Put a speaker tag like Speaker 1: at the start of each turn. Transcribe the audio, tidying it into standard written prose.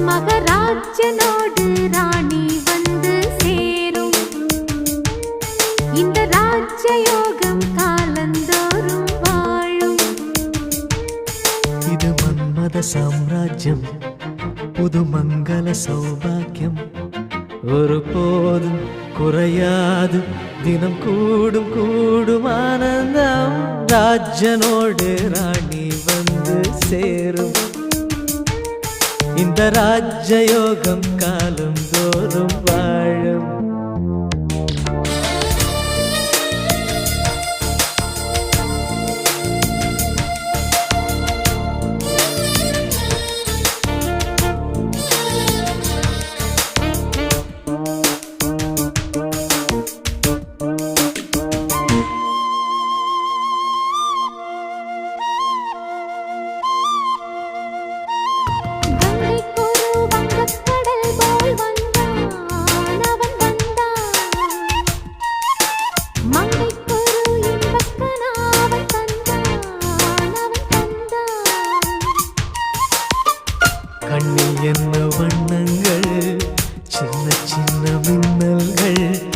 Speaker 1: மகராஜனோடு ராணி வந்து சேரும். இந்த ராஜயோகம் காலந்தோறும் வாழும்.
Speaker 2: இது மன்மத சாம்ராஜ்யம், புது மங்கள சௌபாக்கியம். ஒரு போதும் குறையாது, தினம் கூடும் கூடும் ஆனந்தம். ராஜனோடு ராணி வந்து சேரும். இந்த ராஜயோகம் காலம் தோறும் வாழும். கண்ணில் என்ன வண்ணங்கள், சின்ன சின்ன மின்னல்கள்.